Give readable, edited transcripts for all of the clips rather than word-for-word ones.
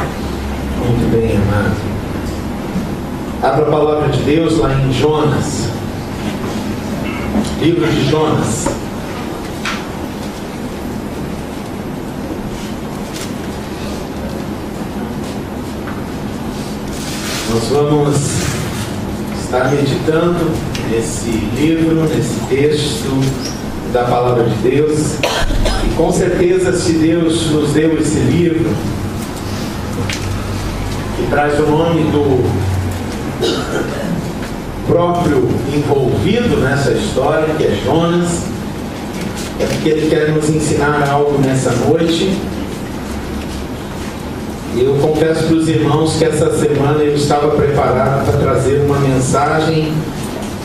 Muito bem, amado. Abra a palavra de Deus lá em Jonas. Livro de Jonas. Nós vamos estar meditando nesse livro, nesse texto da palavra de Deus. E com certeza, se Deus nos deu esse livro, que traz o nome do próprio envolvido nessa história, que é Jonas, é porque Ele quer nos ensinar algo nessa noite. E eu confesso para os irmãos que essa semana eu estava preparado para trazer uma mensagem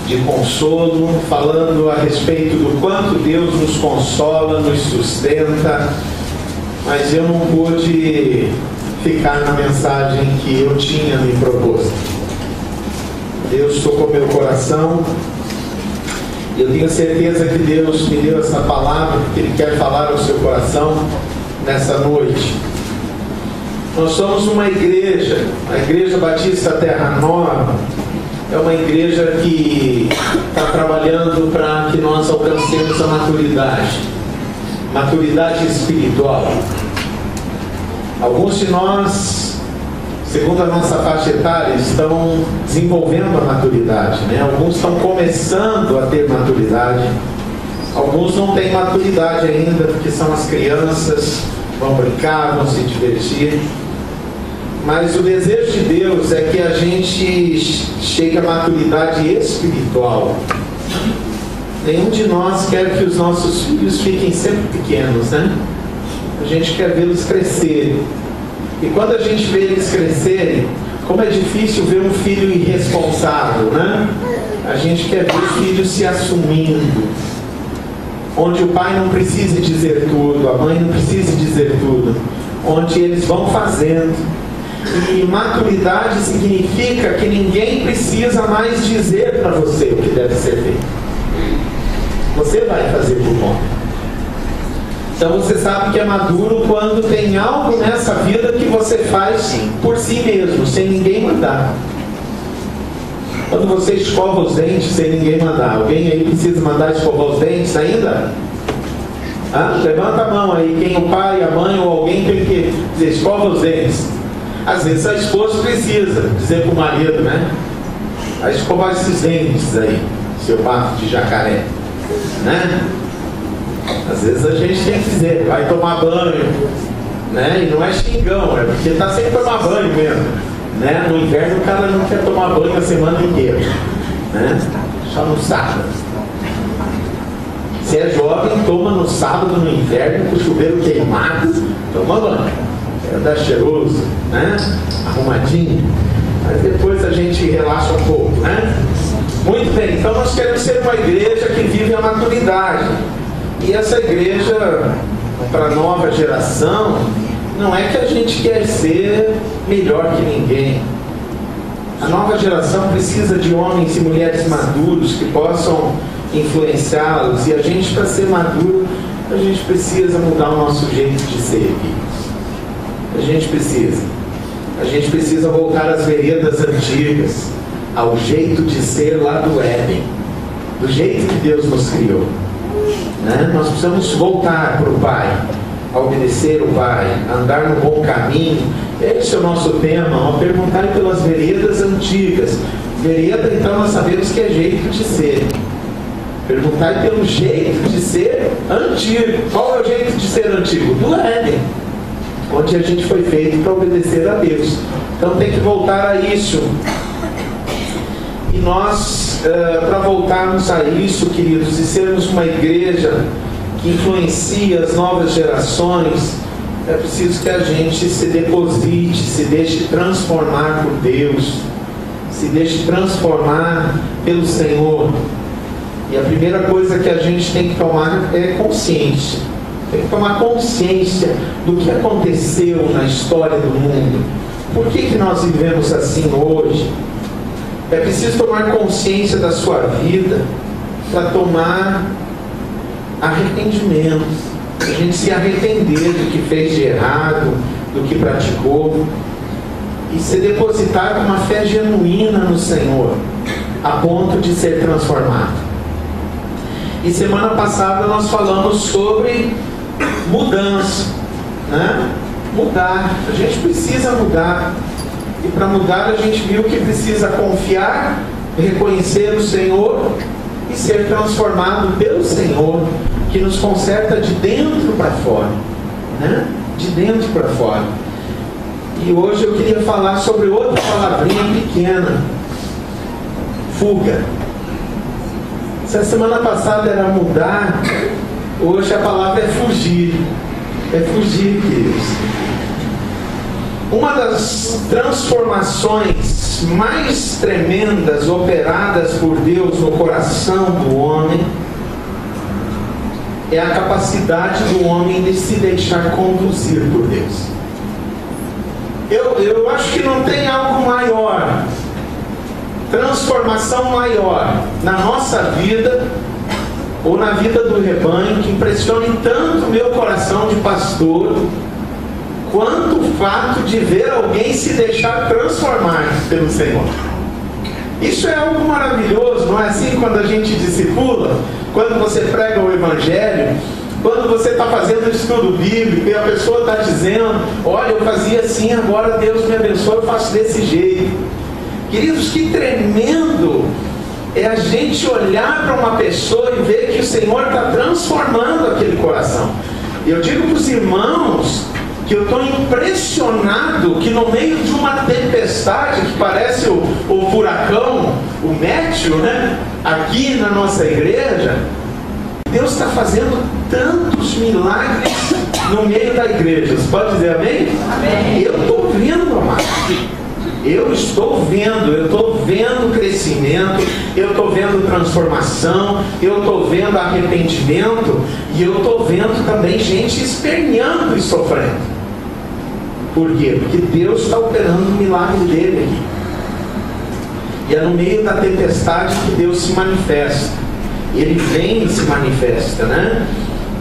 de consolo, falando a respeito do quanto Deus nos consola, nos sustenta, mas eu não pude ficar na mensagem que eu tinha me proposto. Deus tocou meu coração. Eu tenho certeza que Deus me deu essa palavra porque Ele quer falar ao seu coração nessa noite. Nós somos uma igreja, a Igreja Batista Terra Nova é uma igreja que está trabalhando para que nós alcancemos a maturidade espiritual. Alguns de nós, segundo a nossa faixa etária, estão desenvolvendo a maturidade, né? Alguns estão começando a ter maturidade, alguns não têm maturidade ainda, porque são as crianças, vão brincar, vão se divertir. Mas o desejo de Deus é que a gente chegue à maturidade espiritual. Nenhum de nós quer que os nossos filhos fiquem sempre pequenos, né? A gente quer vê-los crescerem. E quando a gente vê eles crescerem, como é difícil ver um filho irresponsável, né? A gente quer ver os filhos se assumindo, onde o pai não precisa dizer tudo, a mãe não precisa dizer tudo, onde eles vão fazendo. E maturidade significa que ninguém precisa mais dizer para você o que deve ser feito. Você vai fazer por conta. Então você sabe que é maduro quando tem algo nessa vida que você faz por si mesmo, sem ninguém mandar. Quando você escova os dentes sem ninguém mandar. Alguém aí precisa mandar escovar os dentes ainda? Levanta a mão aí, quem o pai, a mãe ou alguém tem que dizer, escova os dentes. Às vezes a esposa precisa dizer para o marido, né? Vai escovar esses dentes aí, seu bafo de jacaré, né? Às vezes a gente tem que dizer, vai tomar banho, né? E não é xingão, é porque está sem tomar banho mesmo, né? No inverno o cara não quer tomar banho a semana inteira, né? Só no sábado. Se é jovem, toma no sábado, no inverno, com o chuveiro queimado, toma banho. É dar cheiroso, né? Arrumadinho. Mas depois a gente relaxa um pouco, né? Muito bem, então nós queremos ser uma igreja que vive a maturidade. E essa igreja, para a nova geração, não é que a gente quer ser melhor que ninguém. A nova geração precisa de homens e mulheres maduros que possam influenciá-los. E a gente, para ser maduro, a gente precisa mudar o nosso jeito de ser. A gente precisa voltar às veredas antigas, ao jeito de ser lá do Éden, do jeito que Deus nos criou, né? Nós precisamos voltar para o Pai, a obedecer o Pai, a andar no bom caminho. Esse é o nosso tema, perguntar pelas veredas antigas. Vereda, então, nós sabemos que é jeito de ser. Perguntar pelo jeito de ser antigo. Qual é o jeito de ser antigo? Do Éden, onde a gente foi feito para obedecer a Deus. Então tem que voltar a isso. E nós, para voltarmos a isso, queridos, e sermos uma igreja que influencia as novas gerações, é preciso que a gente se deposite, se deixe transformar por Deus, se deixe transformar pelo Senhor. E a primeira coisa que a gente tem que tomar é consciência. Tem que tomar consciência do que aconteceu na história do mundo. Por que nós vivemos assim hoje? É preciso tomar consciência da sua vida para tomar arrependimento. A gente se arrepender do que fez de errado, do que praticou, e ser depositado uma fé genuína no Senhor, a ponto de ser transformado. E semana passada nós falamos sobre mudança, né? Mudar, a gente precisa mudar, e para mudar a gente viu que precisa confiar, reconhecer o Senhor e ser transformado pelo Senhor, que nos conserta de dentro para fora, né? De dentro para fora. E hoje eu queria falar sobre outra palavrinha pequena: fuga. Se a semana passada era mudar, hoje a palavra é fugir. É fugir, queridos. Uma das transformações mais tremendas operadas por Deus no coração do homem é a capacidade do homem de se deixar conduzir por Deus. Eu acho que não tem algo maior, transformação maior na nossa vida ou na vida do rebanho que impressione tanto o meu coração de pastor, quanto o fato de ver alguém se deixar transformar pelo Senhor. Isso é algo maravilhoso, não é assim quando a gente discipula, quando você prega o Evangelho, quando você está fazendo estudo bíblico e a pessoa está dizendo: olha, eu fazia assim, agora Deus me abençoe, eu faço desse jeito. Queridos, que tremendo é a gente olhar para uma pessoa e ver que o Senhor está transformando aquele coração. Eu digo para os irmãos que eu estou impressionado que no meio de uma tempestade que parece o furacão, o Matthew, né? Aqui na nossa igreja, Deus está fazendo tantos milagres no meio da igreja. Você pode dizer amém? Amém. Eu estou vendo, amado. Eu estou vendo crescimento, eu estou vendo transformação, eu estou vendo arrependimento, e eu estou vendo também gente esperneando e sofrendo. Por quê? Porque Deus está operando o milagre dele aqui. E é no meio da tempestade que Deus se manifesta. Ele vem e se manifesta, né?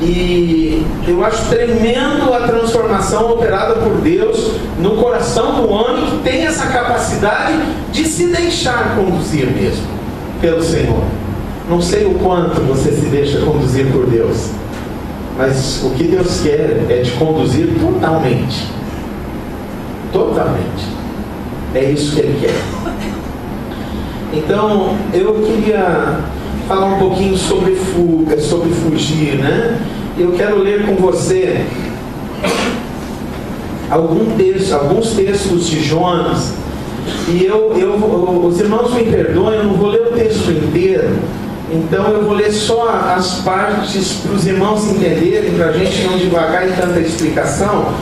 E eu acho tremendo a transformação operada por Deus no coração do homem que tem essa capacidade de se deixar conduzir mesmo pelo Senhor. Não sei o quanto você se deixa conduzir por Deus, mas o que Deus quer é te conduzir totalmente. Totalmente. É isso que Ele quer. Então, eu queria falar um pouquinho sobre fuga, sobre fugir, né? Eu quero ler com você alguns textos de Jonas, e os irmãos me perdoem, eu não vou ler o texto inteiro, então eu vou ler só as partes para os irmãos entenderem, para a gente não devagar em tanta explicação.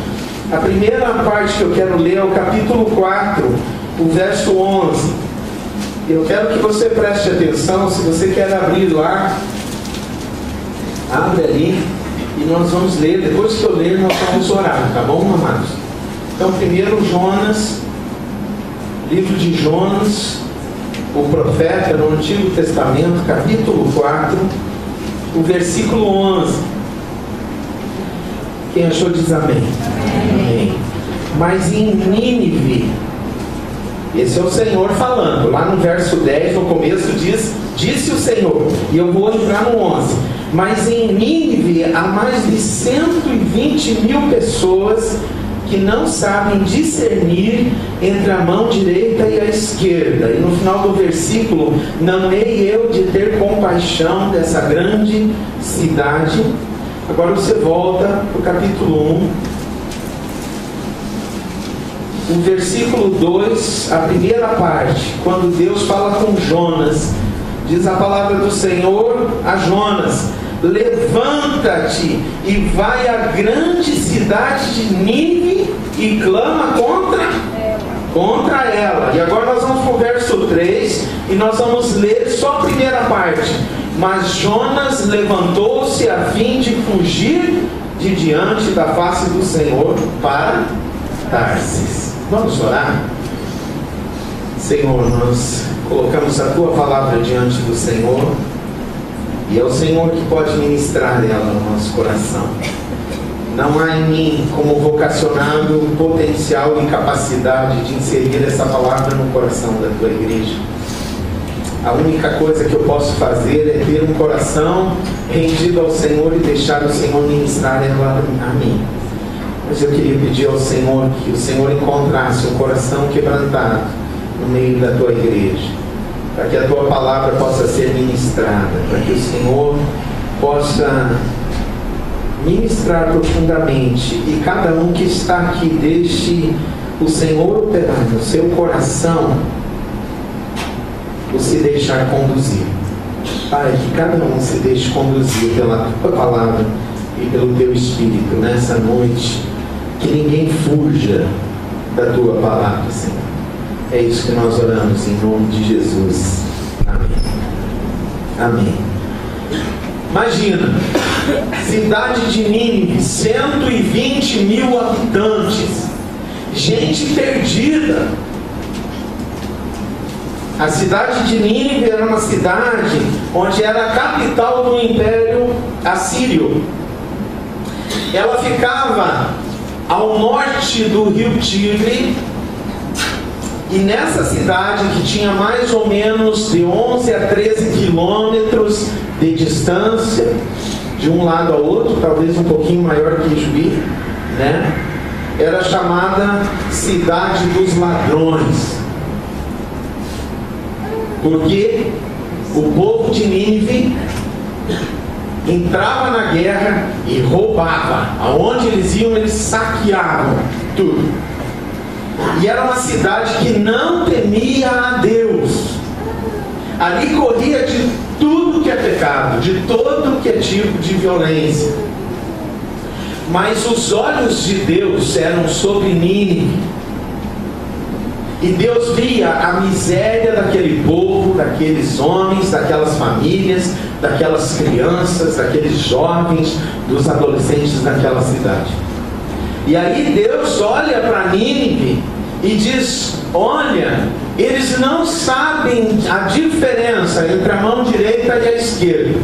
A primeira parte que eu quero ler é o capítulo 4, o verso 11. Eu quero que você preste atenção. Se você quer abrir lá, abre ali e nós vamos ler. Depois que eu ler, nós vamos orar, tá bom, amados? Então, primeiro Jonas, livro de Jonas, o profeta no Antigo Testamento, capítulo 4, o versículo 11. Quem achou diz amém. Amém. Mas em Nínive, esse é o Senhor falando, lá no verso 10, no começo diz: disse o Senhor, e eu vou entrar no 11. Mas em Nínive há mais de 120 mil pessoas que não sabem discernir entre a mão direita e a esquerda. E no final do versículo: não hei eu de ter compaixão dessa grande cidade. Agora você volta para o capítulo 1. O versículo 2, a primeira parte, quando Deus fala com Jonas, diz a palavra do Senhor a Jonas: levanta-te e vai à grande cidade de Nínive e clama contra ela. E agora nós vamos para o verso 3 e nós vamos ler só a primeira parte. Mas Jonas levantou-se a fim de fugir de diante da face do Senhor para Tarsis. Vamos orar? Senhor, nós colocamos a Tua palavra diante do Senhor, e é o Senhor que pode ministrar ela no nosso coração. Não há em mim, como vocacionado, potencial e capacidade de inserir essa palavra no coração da tua igreja. A única coisa que eu posso fazer é ter um coração rendido ao Senhor e deixar o Senhor ministrar ela a mim. Mas eu queria pedir ao Senhor que o Senhor encontrasse um coração quebrantado no meio da tua igreja, para que a tua palavra possa ser ministrada, para que o Senhor possa ministrar profundamente, e cada um que está aqui deixe o Senhor operar no seu coração, se deixar conduzir. Pai, que cada um se deixe conduzir pela tua palavra e pelo teu Espírito nessa noite, que ninguém fuja da tua palavra, Senhor. É isso que nós oramos em nome de Jesus. Amém. Amém. Imagina, cidade de Nínive, 120 mil habitantes, gente perdida. A cidade de Nínive era uma cidade onde era a capital do Império Assírio. Ela ficava ao norte do rio Tigre, e nessa cidade, que tinha mais ou menos de 11 a 13 quilômetros de distância, de um lado ao outro, talvez um pouquinho maior que Juí, né? Era chamada Cidade dos Ladrões. Porque o povo de Nínive entrava na guerra e roubava. Aonde eles iam, eles saqueavam tudo. E era uma cidade que não temia a Deus. Ali corria de tudo que é pecado, de todo que é tipo de violência. Mas os olhos de Deus eram sobre Nínive. E Deus via a miséria daquele povo, daqueles homens, daquelas famílias, daquelas crianças, daqueles jovens, dos adolescentes daquela cidade. E aí Deus olha para Nínive e diz: olha, eles não sabem a diferença entre a mão direita e a esquerda.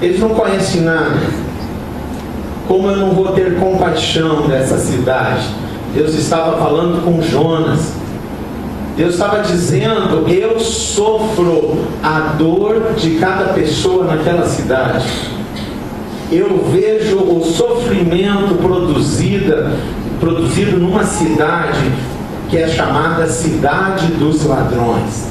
Eles não conhecem nada. Como eu não vou ter compaixão dessa cidade? Deus estava falando com Jonas. Deus estava dizendo: eu sofro a dor de cada pessoa naquela cidade. Eu vejo o sofrimento produzido numa cidade que é chamada Cidade dos Ladrões.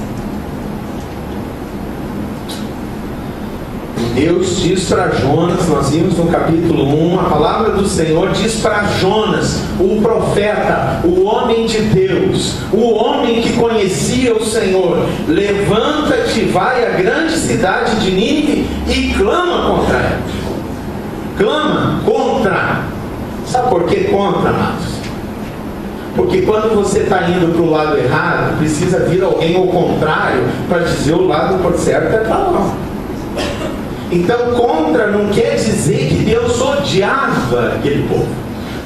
Deus diz para Jonas, nós vimos no capítulo 1, a palavra do Senhor diz para Jonas, o profeta, o homem de Deus, o homem que conhecia o Senhor: levanta-te, vai à grande cidade de Nínive e clama contra ela. Clama contra. Sabe por que contra, amados? Porque quando você está indo para o lado errado, precisa vir alguém ao contrário para dizer o lado certo é para lá. Então, contra não quer dizer que Deus odiava aquele povo.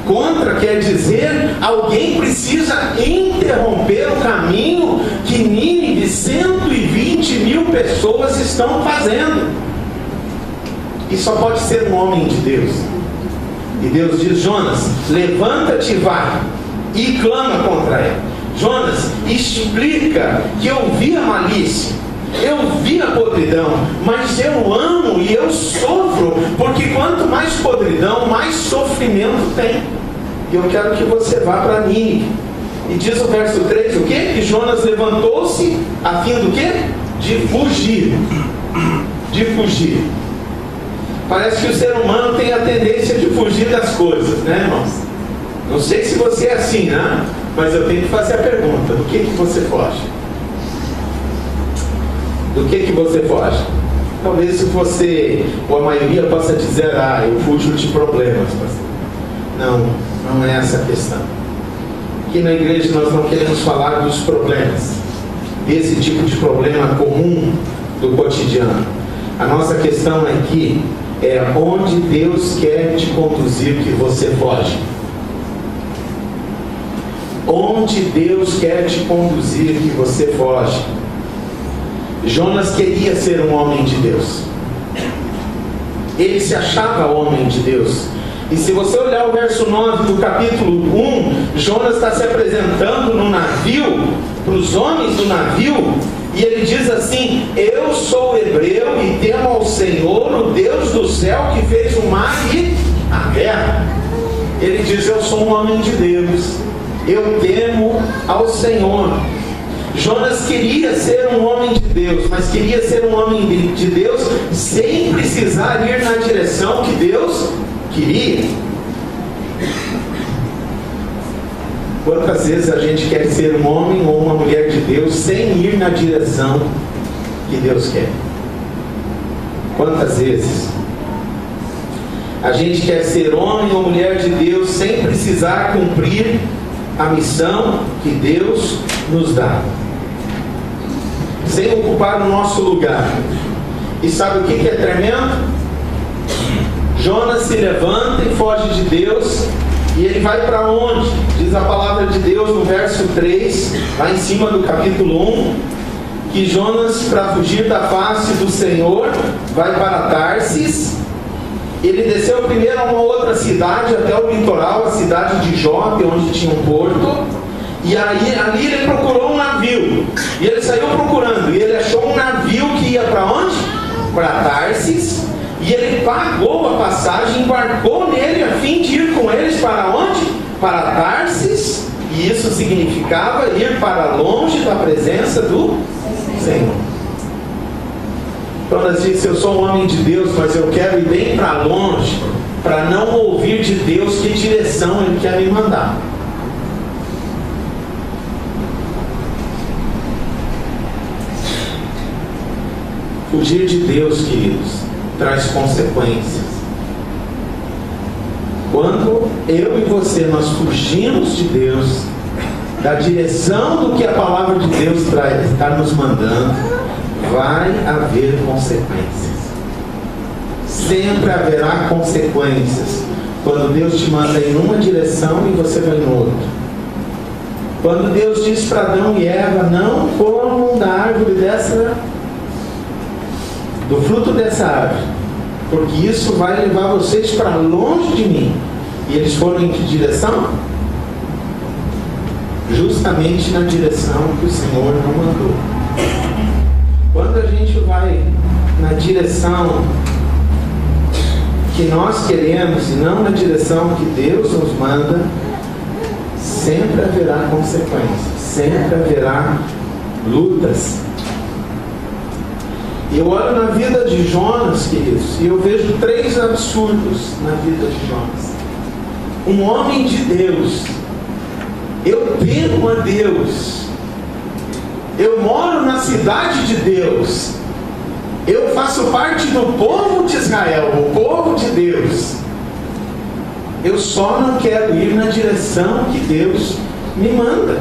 Contra quer dizer alguém precisa interromper o caminho que Nínive, 120 mil pessoas estão fazendo. E só pode ser um homem de Deus. E Deus diz: Jonas, levanta-te e vai, e clama contra ela. Jonas, explica que eu vi a malícia, eu vi a podridão, mas eu amo e eu sofro, porque quanto mais podridão, mais sofrimento tem. E eu quero que você vá para Nínive. E diz o verso 3 o quê? Que Jonas levantou-se a fim do quê? De fugir. De fugir. Parece que o ser humano tem a tendência de fugir das coisas, né, irmãos? Não sei se você é assim, né? Mas eu tenho que fazer a pergunta: do que você foge? Do que você foge? Talvez se você, ou a maioria, possa dizer: eu fujo de problemas. Não é essa a questão. Aqui na igreja nós não queremos falar dos problemas, desse tipo de problema comum do cotidiano. A nossa questão aqui é onde Deus quer te conduzir que você foge. Onde Deus quer te conduzir que você foge. Jonas queria ser um homem de Deus. Ele se achava homem de Deus. E se você olhar o verso 9 do capítulo 1, Jonas está se apresentando no navio, para os homens do navio, e ele diz assim: eu sou hebreu e temo ao Senhor, o Deus do céu, que fez o mar e a terra. Ele diz: eu sou um homem de Deus, eu temo ao Senhor. Jonas queria ser um homem de Deus, mas queria ser um homem de Deus sem precisar ir na direção que Deus queria. Quantas vezes a gente quer ser um homem ou uma mulher de Deus sem ir na direção que Deus quer? Quantas vezes a gente quer ser homem ou mulher de Deus sem precisar cumprir a missão que Deus nos dá, sem ocupar o nosso lugar? E sabe o que é tremendo? Jonas se levanta e foge de Deus. E ele vai para onde? Diz a palavra de Deus no verso 3, lá em cima do capítulo 1, que Jonas, para fugir da face do Senhor, vai para Tarsis. Ele desceu primeiro a uma outra cidade, até o litoral, a cidade de Jope, onde tinha um porto. E aí, ali ele procurou um navio. E ele saiu procurando. E ele achou um navio que ia para onde? Para Tarsis. E ele pagou a passagem, embarcou nele a fim de ir com eles para onde? Para Tarsis. E isso significava ir para longe da presença do Senhor. Jonas disse: eu sou um homem de Deus, mas eu quero ir bem para longe, para não ouvir de Deus que direção Ele quer me mandar. Fugir de Deus, queridos, traz consequências. Quando eu e você nós fugimos de Deus, da direção do que a palavra de Deus está nos mandando, vai haver consequências. Sempre haverá consequências. Quando Deus te manda em uma direção e você vai em outra. Quando Deus diz para Adão e Eva: não comam da árvore do fruto dessa árvore, porque isso vai levar vocês para longe de mim. E eles foram em que direção? Justamente na direção que o Senhor não mandou. Quando a gente vai na direção que nós queremos e não na direção que Deus nos manda, sempre haverá consequências, sempre haverá lutas. E eu olho na vida de Jonas, queridos, e eu vejo 3 absurdos na vida de Jonas. Um homem de Deus, eu temo a Deus, eu moro na cidade de Deus, eu faço parte do povo de Israel, o povo de Deus. Eu só não quero ir na direção que Deus me manda.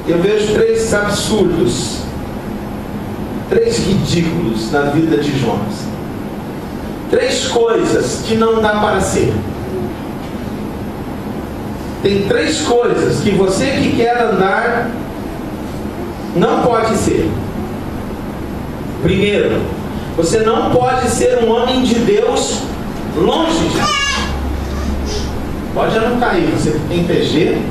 Eu vejo 3 absurdos, 3 ridículos na vida de Jonas. 3 coisas que não dá para ser. Tem 3 coisas que você que quer andar não pode ser. Primeiro, você não pode ser um homem de Deus longe de Deus. Pode anotar aí, você tem PG.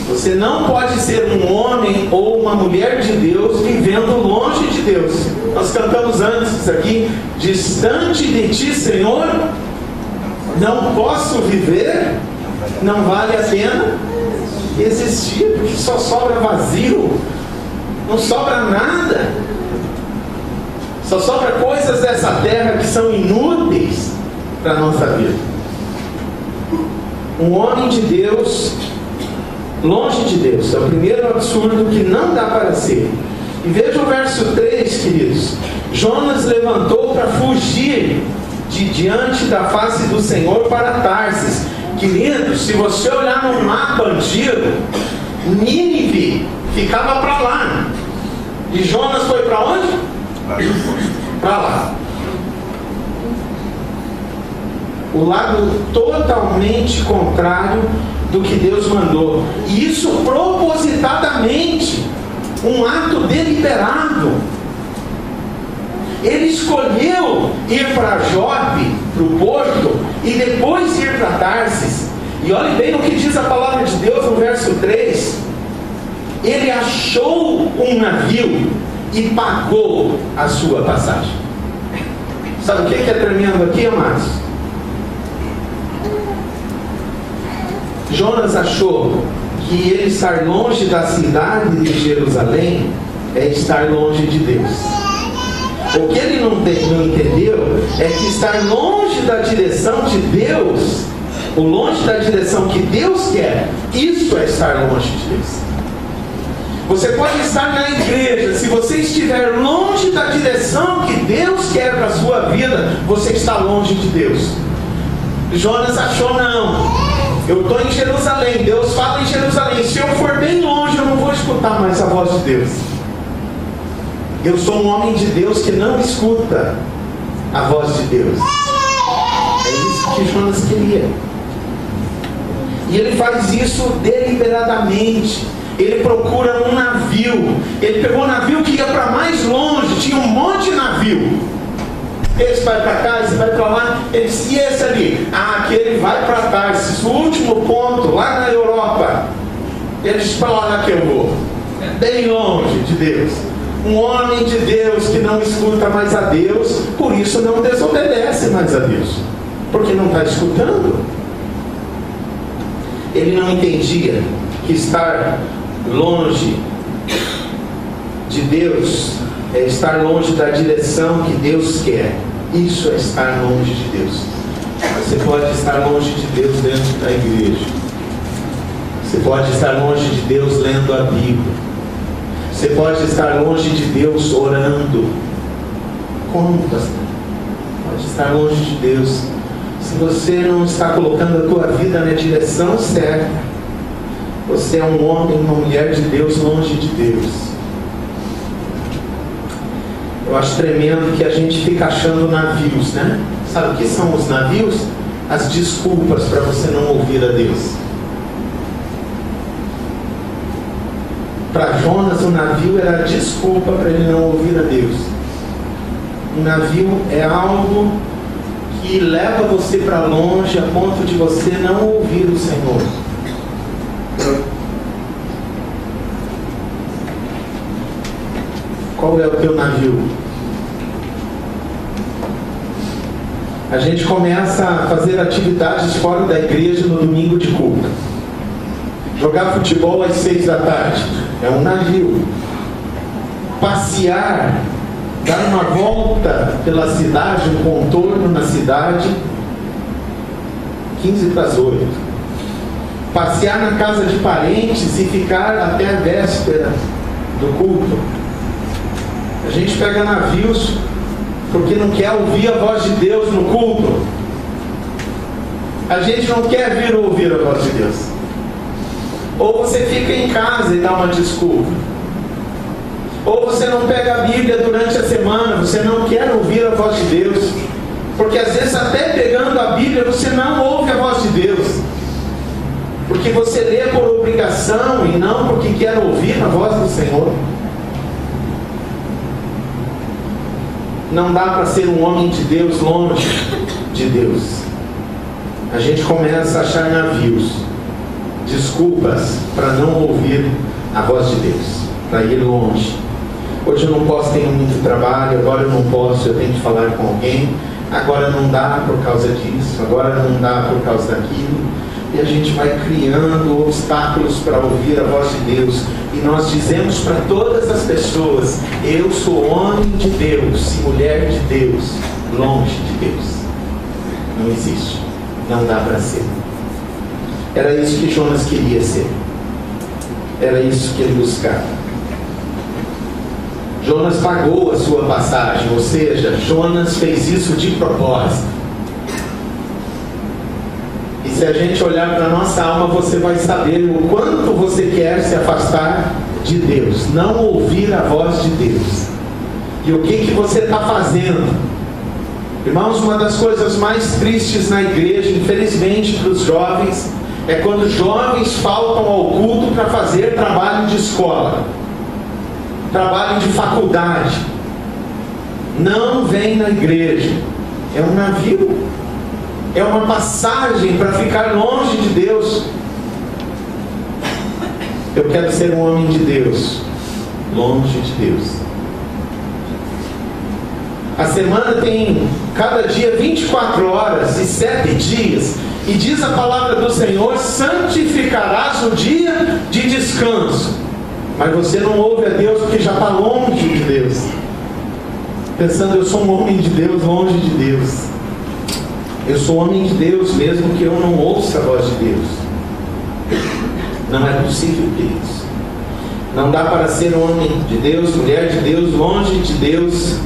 Você não pode ser um homem ou uma mulher de Deus vivendo longe de Deus. Nós cantamos antes isso aqui: distante de ti, Senhor, não posso viver, não vale a pena existir, porque só sobra vazio, não sobra nada, só sobra coisas dessa terra que são inúteis para a nossa vida. Um homem de Deus longe de Deus é o primeiro absurdo que não dá para ser. E veja o verso 3, queridos. Jonas levantou para fugir de diante da face do Senhor para Tarsis. Queridos, se você olhar no mapa antigo, Nínive ficava para lá. E Jonas foi para onde? Para lá. O lado totalmente contrário do que Deus mandou. E isso propositadamente. Um ato deliberado. Ele escolheu ir para Jope, para o porto, e depois ir para Tarsis. E olhe bem o que diz a palavra de Deus no verso 3. Ele achou um navio e pagou a sua passagem. Sabe o que é tremendo aqui, amados? Jonas achou que ele estar longe da cidade de Jerusalém é estar longe de Deus. O que ele não entendeu é que estar longe da direção de Deus, o longe da direção que Deus quer, isso é estar longe de Deus. Você pode estar na igreja, se você estiver longe da direção que Deus quer para a sua vida, você está longe de Deus. Jonas achou, não, eu estou em Jerusalém, Deus fala em Jerusalém, se eu for bem longe eu não vou escutar mais a voz de Deus. Eu sou um homem de Deus que não escuta a voz de Deus. É isso que Jonas queria. E ele faz isso deliberadamente. Ele procura um navio. Ele pegou um navio que ia para mais longe. Tinha um monte de navio. Esse vai para cá, esse vai para lá. Ele disse, e esse ali? Ah, aquele vai para Tarsis, o último ponto, lá na Europa. Ele disse, para lá que eu vou. Bem longe de Deus. Um homem de Deus que não escuta mais a Deus, por isso não desobedece mais a Deus, porque não está escutando. Ele não entendia que estar longe de Deus é estar longe da direção que Deus quer. Isso é estar longe de Deus. Você pode estar longe de Deus dentro da igreja. Você pode estar longe de Deus lendo a Bíblia. Você pode estar longe de Deus orando. Como, pastor? Pode estar longe de Deus se você não está colocando a tua vida na direção certa. Você é um homem, uma mulher de Deus longe de Deus. Eu acho tremendo que a gente fica achando navios, né? Sabe o que são os navios? As desculpas para você não ouvir a Deus. Para Jonas, o navio era a desculpa para ele não ouvir a Deus. O navio é algo que leva você para longe a ponto de você não ouvir o Senhor. Qual é o teu navio? A gente começa a fazer atividades fora da igreja no domingo de culto. Jogar futebol às 6 da tarde é um navio. Passear, dar uma volta pela cidade, um contorno na cidade, 15 para as 8. Passear na casa de parentes e ficar até a véspera do culto. A gente pega navios porque não quer ouvir a voz de Deus no culto. A gente não quer vir ouvir a voz de Deus. Ou você fica em casa e dá uma desculpa. Ou você não pega a Bíblia durante a semana, você não quer ouvir a voz de Deus. Porque às vezes até pegando a Bíblia você não ouve a voz de Deus. Porque você lê por obrigação e não porque quer ouvir a voz do Senhor. Não dá para ser um homem de Deus longe de Deus. A gente começa a achar navios, desculpas para não ouvir a voz de Deus, para ir longe. Hoje eu não posso, tenho muito trabalho, agora eu não posso, eu tenho que falar com alguém, agora não dá por causa disso, agora não dá por causa daquilo. E a gente vai criando obstáculos para ouvir a voz de Deus. E nós dizemos para todas as pessoas, eu sou homem de Deus e mulher de Deus, longe de Deus. Não existe, não dá para ser. Era isso que Jonas queria ser. Era isso que ele buscava. Jonas pagou a sua passagem, ou seja, Jonas fez isso de propósito. E se a gente olhar para a nossa alma, você vai saber o quanto você quer se afastar de Deus, não ouvir a voz de Deus. E o que você está fazendo? Irmãos, uma das coisas mais tristes na igreja, infelizmente para os jovens, é quando jovens faltam ao culto para fazer trabalho de escola, trabalho de faculdade. não vem na igreja. É um navio, é uma passagem para ficar longe de Deus. Eu quero ser um homem de Deus, longe de Deus. A semana tem cada dia 24 horas e 7 dias. E diz a palavra do Senhor: santificarás o dia de descanso. Mas você não ouve a Deus porque já está longe de Deus, pensando: eu sou um homem de Deus, longe de Deus. Eu sou homem de Deus mesmo que eu não ouça a voz de Deus. Não é possível, queridos. Não dá para ser homem de Deus, mulher de Deus, longe de Deus.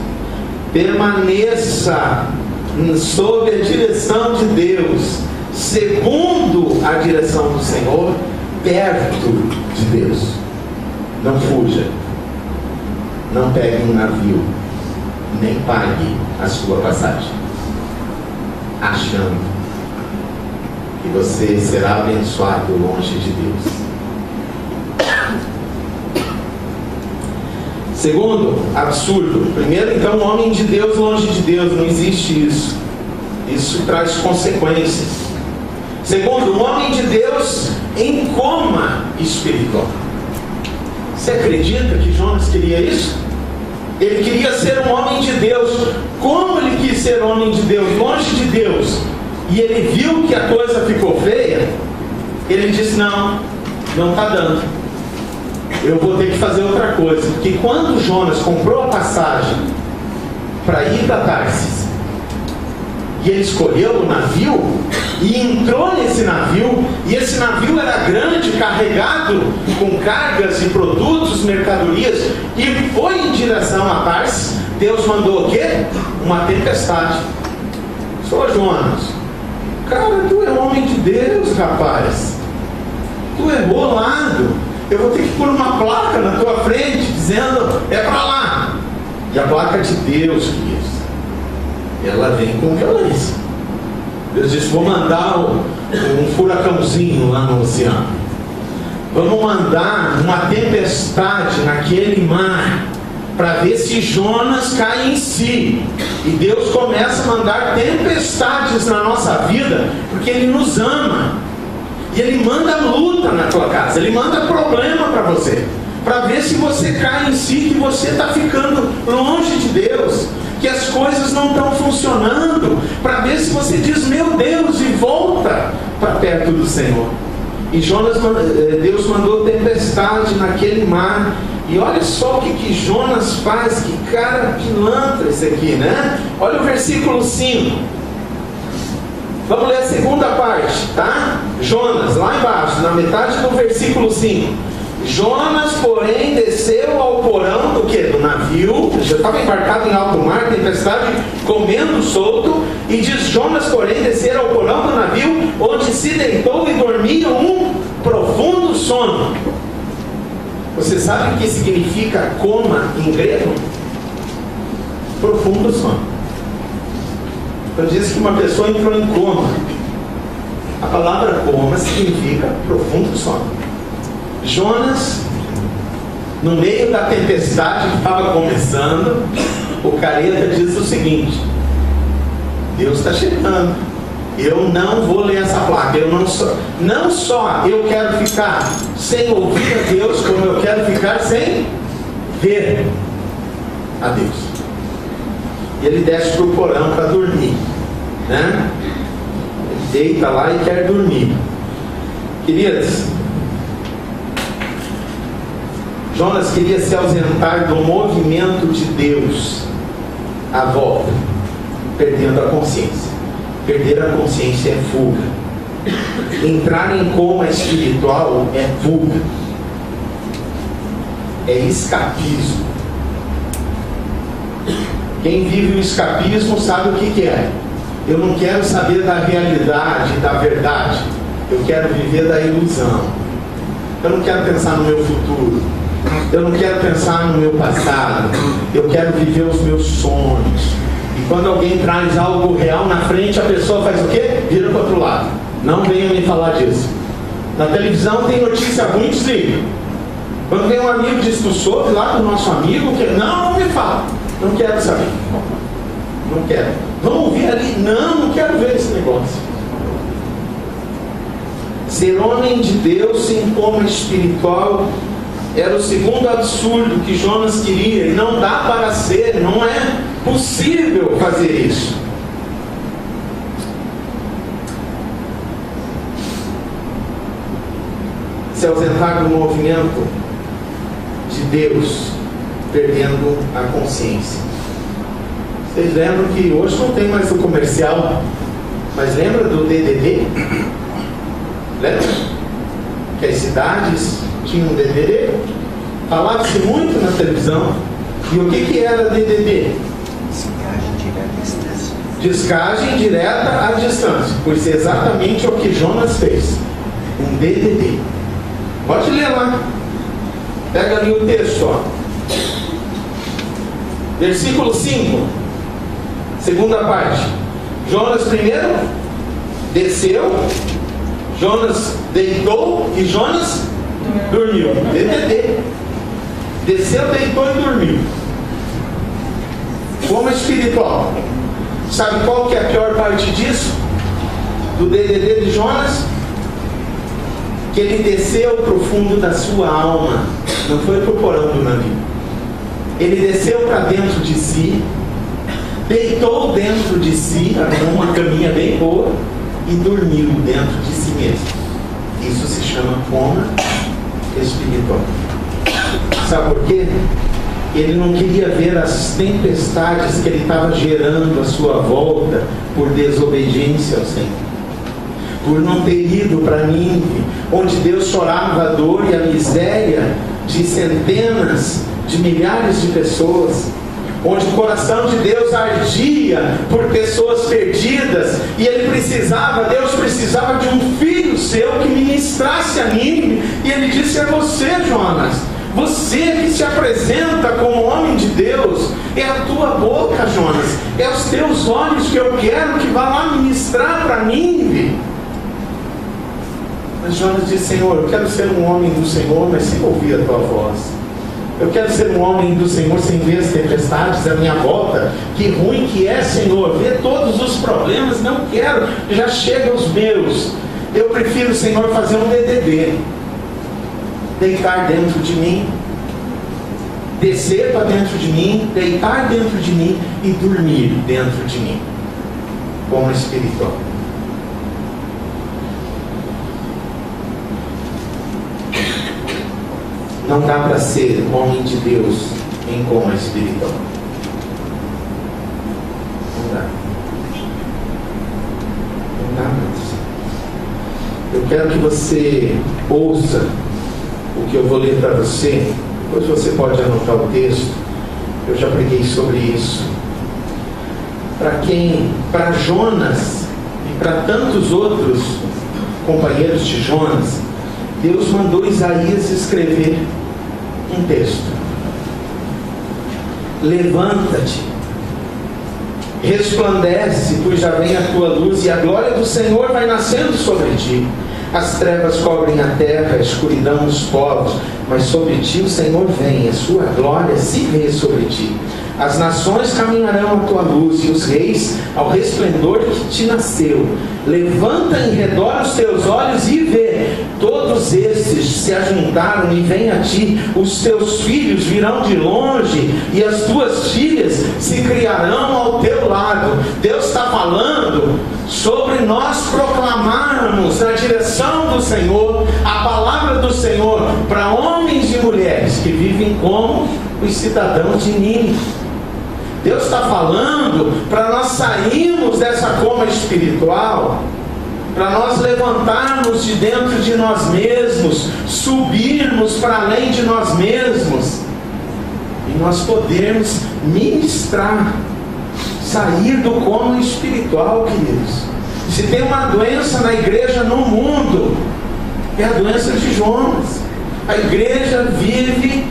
Permaneça sob a direção de Deus, segundo a direção do Senhor, perto de Deus. Não fuja, não pegue um navio, nem pague a sua passagem, achando que você será abençoado longe de Deus. Segundo, absurdo. Primeiro, então, homem de Deus longe de Deus. Não existe isso. Isso traz consequências. Segundo, um homem de Deus em coma espiritual. Você acredita que Jonas queria isso? Ele queria ser um homem de Deus. Como ele quis ser homem de Deus? Longe de Deus. E ele viu que a coisa ficou feia. Ele disse: não está dando. Eu vou ter que fazer outra coisa. Porque quando Jonas comprou a passagem para ir para Tarsis, e ele escolheu o navio e entrou nesse navio, e esse navio era grande, carregado com cargas e produtos, mercadorias, e foi em direção a Tarsis, Deus mandou o quê? Uma tempestade. Só Jonas, cara, tu é homem de Deus, rapaz, tu é bolado. Eu vou ter que pôr uma placa na tua frente dizendo: é para lá. E a placa de Deus, queridos, ela vem com violência. Deus disse: vou mandar um furacãozinho lá no oceano. Vamos mandar uma tempestade naquele mar, para ver se Jonas cai em si. E Deus começa a mandar tempestades na nossa vida, porque Ele nos ama. E Ele manda luta na tua casa, Ele manda problema para você, para ver se você cai em si, que você está ficando longe de Deus, que as coisas não estão funcionando, para ver se você diz: meu Deus, e volta para perto do Senhor. E Deus mandou tempestade naquele mar. E olha só o que Jonas faz. Que cara pilantra esse aqui, né? Olha o versículo 5. Vamos ler a segunda parte, tá? Jonas, lá embaixo, na metade do versículo 5. Jonas, porém, desceu ao porão do quê? Do navio. Já estava embarcado em alto mar, tempestade, comendo solto. E diz: Jonas, porém, descer ao porão do navio, onde se deitou e dormia um profundo sono. Você sabe o que significa coma em grego? Profundo sono. Eu disse que uma pessoa entrou em coma. A palavra coma significa profundo sono. Jonas, no meio da tempestade que estava começando, o careta diz o seguinte: Deus está chegando. Eu não vou ler essa placa. Eu não só eu quero ficar sem ouvir a Deus, como eu quero ficar sem ver a Deus. E ele desce para o porão para dormir, né? Ele deita lá e quer dormir. Queridos, Jonas queria se ausentar do movimento de Deus à volta, perdendo a consciência. Perder a consciência é fuga. Entrar em coma espiritual é fuga, é escapismo. Quem vive o escapismo sabe o que é. Eu não quero saber da realidade, da verdade. Eu quero viver da ilusão. Eu não quero pensar no meu futuro. Eu não quero pensar no meu passado. Eu quero viver os meus sonhos. E quando alguém traz algo real na frente, a pessoa faz o quê? Vira para o outro lado. Não venha me falar disso. Na televisão tem notícia ruim, desliga. Quando vem um amigo diz: tu soube lá do nosso amigo? Que... Não me fala. Não quero saber. Não quero. Vamos ver ali. Não quero ver esse negócio. Ser homem de Deus em coma espiritual era o segundo absurdo que Jonas queria. E não dá para ser, não é possível fazer isso. Se ausentar do movimento de Deus, perdendo a consciência. Vocês lembram que hoje não tem mais o comercial, mas lembra do DDD? Lembra? Que as cidades tinham DDD? Falava-se muito na televisão. E o que era DDD? Descagem direta à distância. Descagem direta à distância. Pois é exatamente o que Jonas fez. Um DDD. Pode ler lá. Pega ali o texto, ó. Versículo 5. Segunda parte. Jonas primeiro desceu, Jonas deitou e Jonas dormiu. DDD. Desceu, deitou e dormiu. Como espiritual. Sabe qual que é a pior parte disso? Do DDD de Jonas? Que ele desceu para o fundo da sua alma. Não foi para o porão do navio. Ele desceu para dentro de si, deitou dentro de si, uma caminha bem boa, e dormiu dentro de si mesmo. Isso se chama coma espiritual. Sabe por quê? Ele não queria ver as tempestades que ele estava gerando à sua volta por desobediência ao Senhor. Por não ter ido para Nínive, onde Deus chorava a dor e a miséria de centenas, de milhares de pessoas, onde o coração de Deus ardia por pessoas perdidas, e Deus precisava de um filho seu que ministrasse a Nínive, e ele disse: é você, Jonas, você que se apresenta como homem de Deus, é a tua boca, Jonas, é os teus olhos que eu quero que vá lá ministrar para Nínive. Mas Jonas disse: Senhor, eu quero ser um homem do Senhor, mas sem ouvir a tua voz. Eu quero ser um homem do Senhor sem ver as tempestades à minha volta. Que ruim que é, Senhor, ver todos os problemas. Não quero, já chega os meus. Eu prefiro, Senhor, fazer um DDD. Deitar dentro de mim, descer para dentro de mim, deitar dentro de mim e dormir dentro de mim, como espiritual. Não dá para ser homem de Deus em coma espiritual. Não dá. Não dá mais. Eu quero que você ouça o que eu vou ler para você. Depois você pode anotar o texto. Eu já preguei sobre isso. Para Jonas e para tantos outros companheiros de Jonas, Deus mandou Isaías escrever um texto. Levanta-te, resplandece, pois já vem a tua luz, e a glória do Senhor vai nascendo sobre ti. As trevas cobrem a terra, a escuridão os povos, mas sobre ti o Senhor vem, a sua glória se vê sobre ti. As nações caminharão à tua luz, e os reis ao resplendor que te nasceu. Levanta em redor os teus olhos e vê. Todos estes se ajuntaram e vêm a ti. Os teus filhos virão de longe, e as tuas filhas se criarão ao teu lado. Deus está falando sobre nós proclamarmos na direção do Senhor a palavra do Senhor para homens e mulheres que vivem como os cidadãos de Nínive. Deus está falando para nós sairmos dessa coma espiritual, para nós levantarmos de dentro de nós mesmos, subirmos para além de nós mesmos, e nós podermos ministrar, sair do coma espiritual, queridos. Se tem uma doença na igreja no mundo, é a doença de Jonas. A igreja vive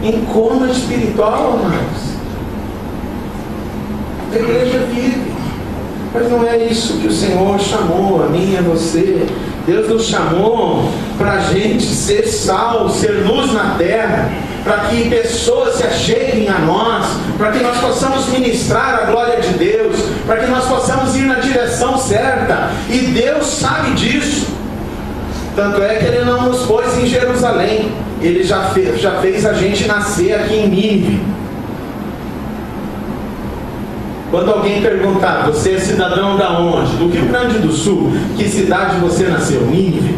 em coma espiritual, amados. A igreja vive, mas não é isso que o Senhor chamou a mim e a você. Deus nos chamou para a gente ser sal, ser luz na terra. para que pessoas se acheguem a nós, para que nós possamos ministrar a glória de Deus, para que nós possamos ir na direção certa, e Deus sabe disso. Tanto é que Ele não nos pôs em Jerusalém, Ele já fez a gente nascer aqui em Nínive. Quando alguém perguntar, você é cidadão da onde? Do Rio Grande do Sul. Que cidade você nasceu? Nínive.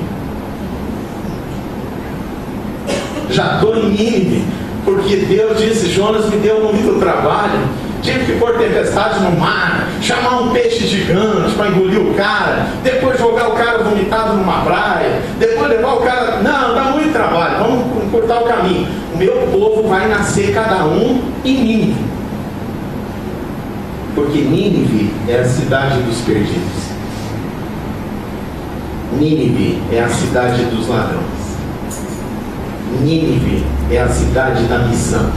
Já estou em Nínive, porque Deus disse, Jonas me deu muito trabalho, tive que pôr tempestade no mar, chamar um peixe gigante para engolir o cara, depois jogar o cara vomitado numa praia, depois levar o cara... Não, dá muito trabalho, vamos encurtar o caminho. O meu povo vai nascer cada um em Nínive, porque Nínive é a cidade dos perdidos. Nínive é a cidade dos ladrões. Nínive é a cidade da missão.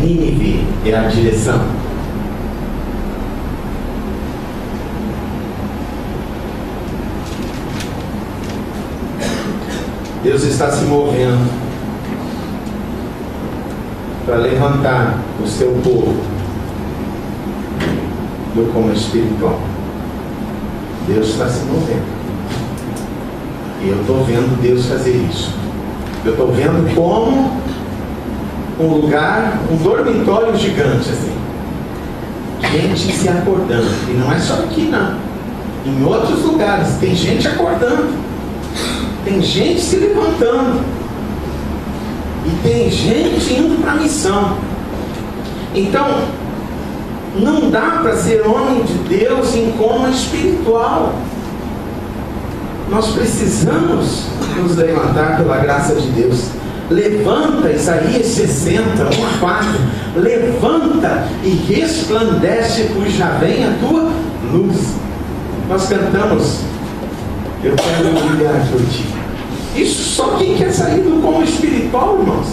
Nínive é a direção. Deus está se movendo para levantar o seu povo do como espiritual. Deus está se movendo. E eu estou vendo Deus fazer isso. Eu estou vendo como um lugar, um dormitório gigante assim. Gente se acordando. E não é só aqui não. Em outros lugares tem gente acordando. Tem gente se levantando. E tem gente indo para a missão. Então, não dá para ser homem de Deus em coma espiritual. Nós precisamos nos levantar pela graça de Deus. Levanta, Isaías 60, 1:4. Levanta e resplandece, pois já vem a tua luz. Nós cantamos, eu quero brilhar por ti. Isso só quem quer sair do coma espiritual, irmãos.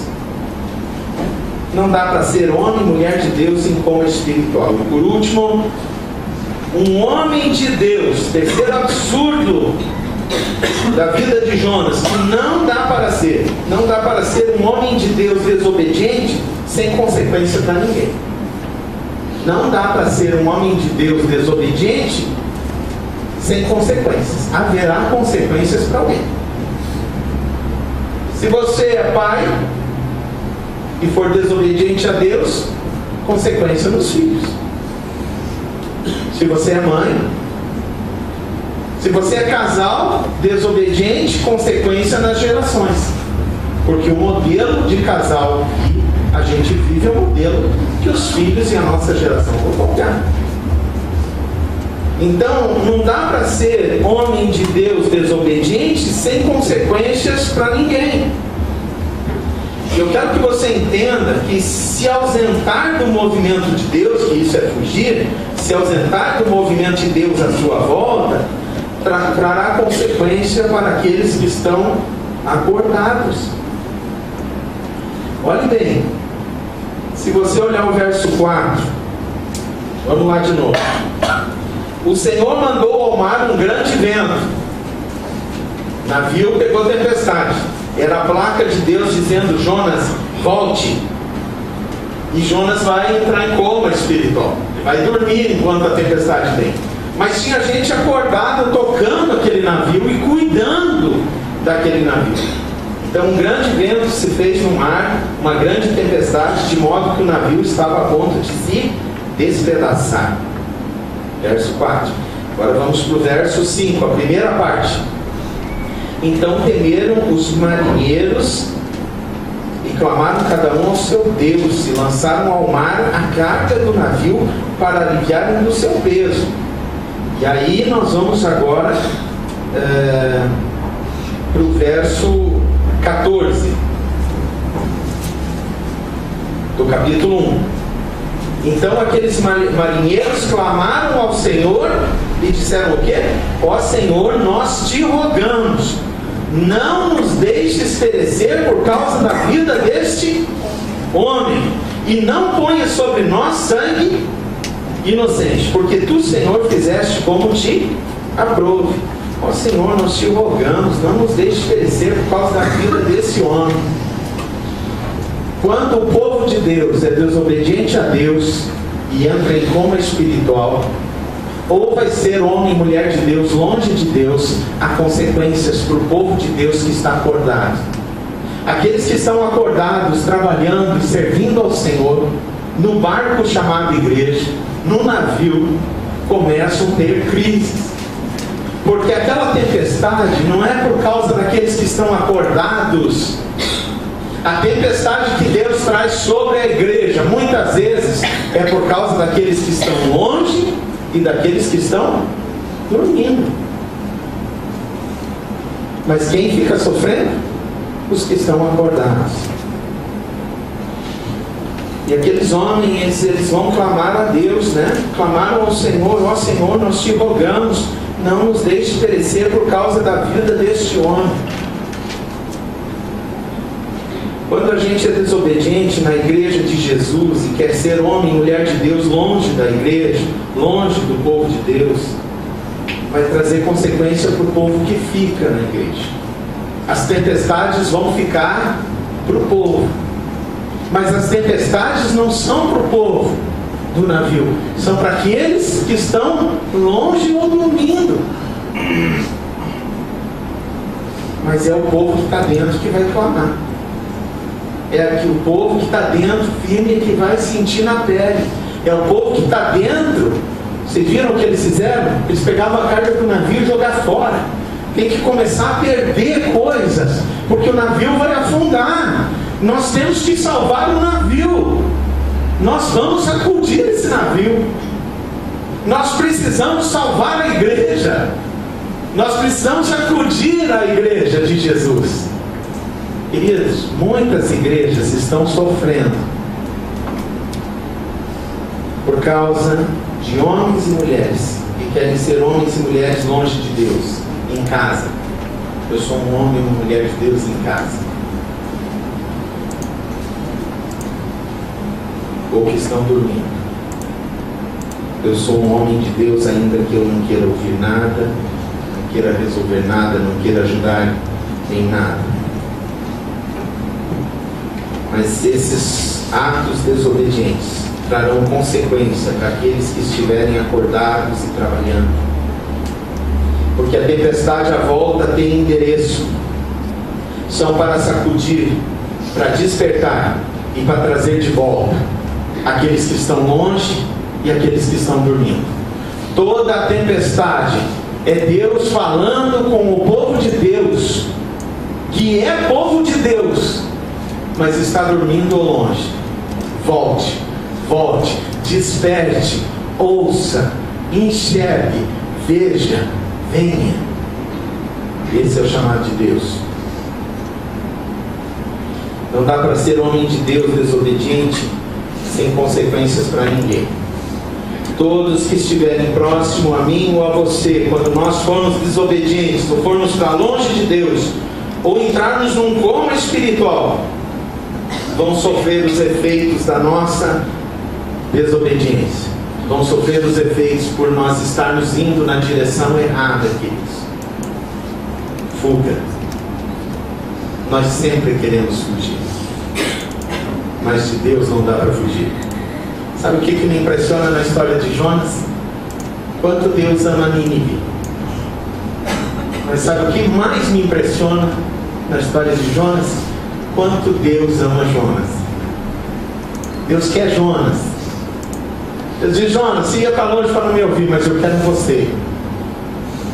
Não dá para ser homem e mulher de Deus em coma espiritual. E por último, um homem de Deus, terceiro absurdo da vida de Jonas, que não dá para ser um homem de Deus desobediente sem consequência para ninguém. Não dá para ser um homem de Deus desobediente sem consequências. Haverá consequências para alguém. Se você é pai e for desobediente a Deus, consequência nos filhos. Se você é mãe, se você é casal, desobediente, consequência nas gerações. Porque o modelo de casal que a gente vive é o modelo que os filhos e a nossa geração vão copiar. Então, não dá para ser homem de Deus desobediente sem consequências para ninguém. Eu quero que você entenda que se ausentar do movimento de Deus, que isso é fugir, se ausentar do movimento de Deus à sua volta, trará consequência para aqueles que estão acordados. Olhe bem, se você olhar o verso 4, vamos lá de novo. O Senhor mandou ao mar um grande vento, o navio pegou tempestade. Era a placa de Deus dizendo, Jonas, volte. E Jonas vai entrar em coma espiritual, ele vai dormir enquanto a tempestade vem. Mas tinha gente acordada, tocando aquele navio e cuidando daquele navio. Então um grande vento se fez no mar, uma grande tempestade, de modo que o navio estava a ponto de se despedaçar. Verso 4. Agora vamos para o verso 5, a primeira parte. Então temeram os marinheiros e clamaram cada um ao seu Deus, e lançaram ao mar a carga do navio para aliviarem do seu peso. E aí nós vamos agora para o verso 14 do capítulo 1. Então aqueles marinheiros clamaram ao Senhor e disseram o quê? Ó Senhor, nós te rogamos, não nos deixes perecer por causa da vida deste homem, e não ponha sobre nós sangue inocente, porque tu, Senhor, fizeste como te aprouve. Ó Senhor, nós te rogamos, não nos deixes perecer por causa da vida desse homem. Quando o povo de Deus é desobediente a Deus e entra em coma espiritual, ou vai ser homem e mulher de Deus longe de Deus, há consequências para o povo de Deus que está acordado. Aqueles que estão acordados, trabalhando e servindo ao Senhor, no barco chamado igreja, no navio, começam a ter crises. Porque aquela tempestade não é por causa daqueles que estão acordados. A tempestade que Deus traz sobre a igreja, muitas vezes, é por causa daqueles que estão longe e daqueles que estão dormindo. Mas quem fica sofrendo? Os que estão acordados. E aqueles homens, eles vão clamar a Deus, né? Clamaram ao Senhor: ó Senhor, nós te rogamos, não nos deixe perecer por causa da vida deste homem. Quando a gente é desobediente na igreja de Jesus e quer ser homem e mulher de Deus longe da igreja, longe do povo de Deus, vai trazer consequência para o povo que fica na igreja. As tempestades vão ficar para o povo, mas as tempestades não são para o povo do navio, são para aqueles que estão longe ou dormindo. Mas é o povo que está dentro que vai clamar. É aqui o povo que está dentro firme e que vai sentir na pele. É o povo que está dentro. Vocês viram o que eles fizeram? Eles pegavam a carga do navio e jogavam fora. Tem que começar a perder coisas, porque o navio vai afundar. Nós temos que salvar o navio. Nós vamos sacudir esse navio. Nós precisamos salvar a igreja. Nós precisamos sacudir a igreja de Jesus. Queridos, muitas igrejas estão sofrendo por causa de homens e mulheres que querem ser homens e mulheres longe de Deus, em casa. Eu sou um homem e uma mulher de Deus em casa. Ou que estão dormindo. Eu sou um homem de Deus ainda que eu não queira ouvir nada, não queira resolver nada, não queira ajudar em nada. Mas esses atos desobedientes trarão consequência para aqueles que estiverem acordados e trabalhando. Porque a tempestade à volta tem endereço. São para sacudir, para despertar e para trazer de volta aqueles que estão longe e aqueles que estão dormindo. Toda a tempestade é Deus falando com o povo de Deus, que é povo de Deus, mas está dormindo ou longe. Volte, volte, desperte, ouça, enxergue, veja, venha. Esse é o chamado de Deus. Não dá para ser homem de Deus desobediente sem consequências para ninguém. Todos que estiverem próximo a mim ou a você, quando nós formos desobedientes, ou formos para longe de Deus, ou entrarmos num coma espiritual, vão sofrer os efeitos da nossa desobediência. Vão sofrer os efeitos por nós estarmos indo na direção errada, queridos. Fuga. Nós sempre queremos fugir, mas de Deus não dá para fugir. Sabe o que me impressiona na história de Jonas? Quanto Deus ama Nínive. Mas sabe o que mais me impressiona na história de Jonas? Quanto Deus ama Jonas. Deus quer Jonas. Deus diz: Jonas, você ia para longe para não me ouvir, mas eu quero você.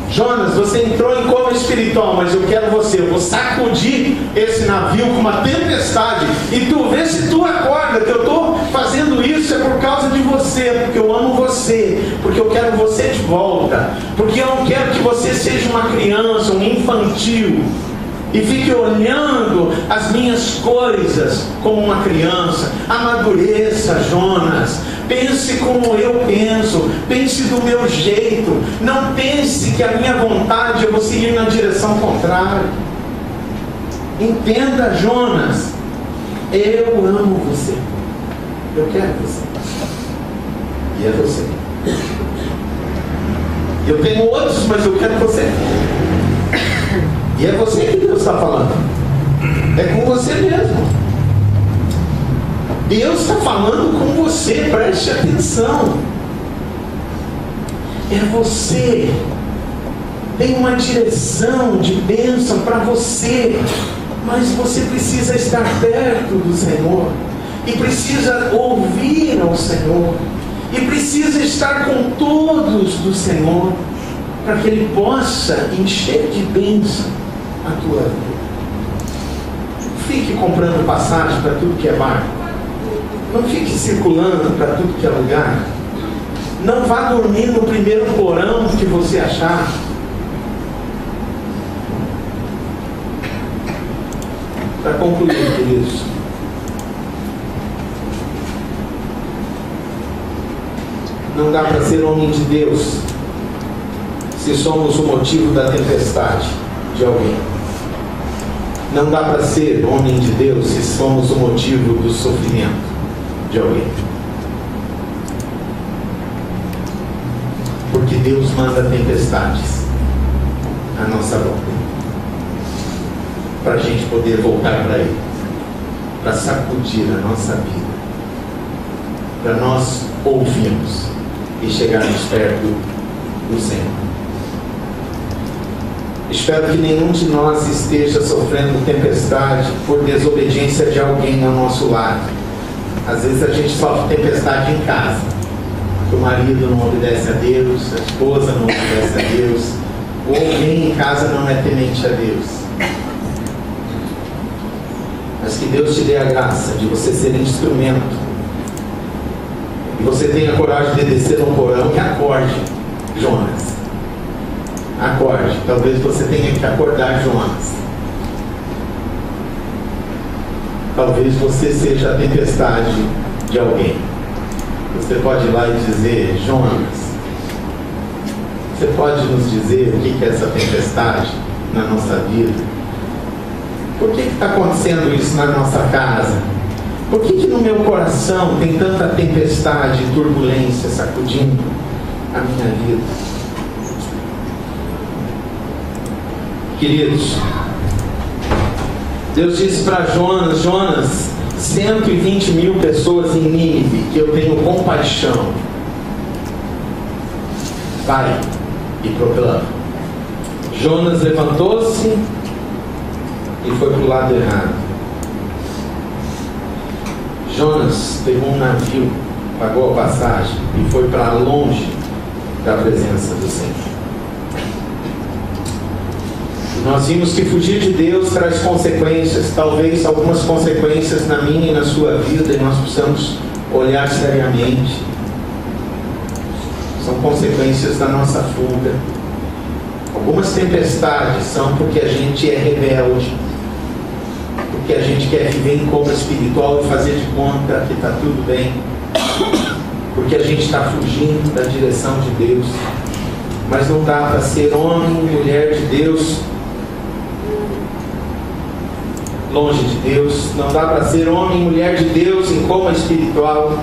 Jonas, você entrou em coma espiritual, mas eu quero você. Eu vou sacudir esse navio com uma tempestade, e tu vê se tu acorda que eu estou fazendo isso é por causa de você, porque eu amo você, porque eu quero você de volta, porque eu não quero que você seja uma criança, um infantil, e fique olhando as minhas coisas como uma criança. Amadureça, Jonas. Pense como eu penso. Pense do meu jeito. Não pense que a minha vontade eu vou seguir na direção contrária. Entenda, Jonas. Eu amo você. Eu quero você. E é você. Eu tenho outros, mas eu quero você. E é você que Deus está falando. É com você mesmo. Deus está falando com você, preste atenção. É você. Tem uma direção de bênção para você, mas você precisa estar perto do Senhor, e precisa ouvir ao Senhor, e precisa estar com todos do Senhor, para que Ele possa encher de bênção a tua vida. Não fique comprando passagem para tudo que é barco. Não fique circulando para tudo que é lugar. Não vá dormir no primeiro porão que você achar. Para concluir, queridos, não dá para ser homem de Deus se somos o motivo da tempestade de alguém. Não dá para ser homem de Deus se somos o motivo do sofrimento de alguém. Porque Deus manda tempestades à nossa volta, para a gente poder voltar para Ele, para sacudir a nossa vida, para nós ouvirmos e chegarmos perto do Senhor. Espero que nenhum de nós esteja sofrendo tempestade por desobediência de alguém ao nosso lado. Às vezes a gente sofre tempestade em casa, que o marido não obedece a Deus, a esposa não obedece a Deus, ou alguém em casa não é temente a Deus. Mas que Deus te dê a graça de você ser instrumento, e você tenha coragem de descer no porão e acorde, Jonas. Acorde. Talvez você tenha que acordar, Jonas. Talvez você seja a tempestade de alguém. Você pode ir lá e dizer: Jonas, você pode nos dizer o que é essa tempestade na nossa vida? Por que está acontecendo isso na nossa casa? Por que no meu coração tem tanta tempestade e turbulência sacudindo a minha vida? Queridos, Deus disse para Jonas: Jonas, 120 mil pessoas em Nínive, que eu tenho compaixão. Vai e proclama. Jonas levantou-se e foi para o lado errado. Jonas pegou um navio, pagou a passagem e foi para longe da presença do Senhor. Nós vimos que fugir de Deus traz consequências, talvez algumas consequências na minha e na sua vida, e nós precisamos olhar seriamente. São consequências da nossa fuga. Algumas tempestades são porque a gente é rebelde, porque a gente quer viver em coma espiritual e fazer de conta que está tudo bem, porque a gente está fugindo da direção de Deus. Mas não dá para ser homem e mulher de Deus longe de Deus. Não dá para ser homem e mulher de Deus em coma espiritual,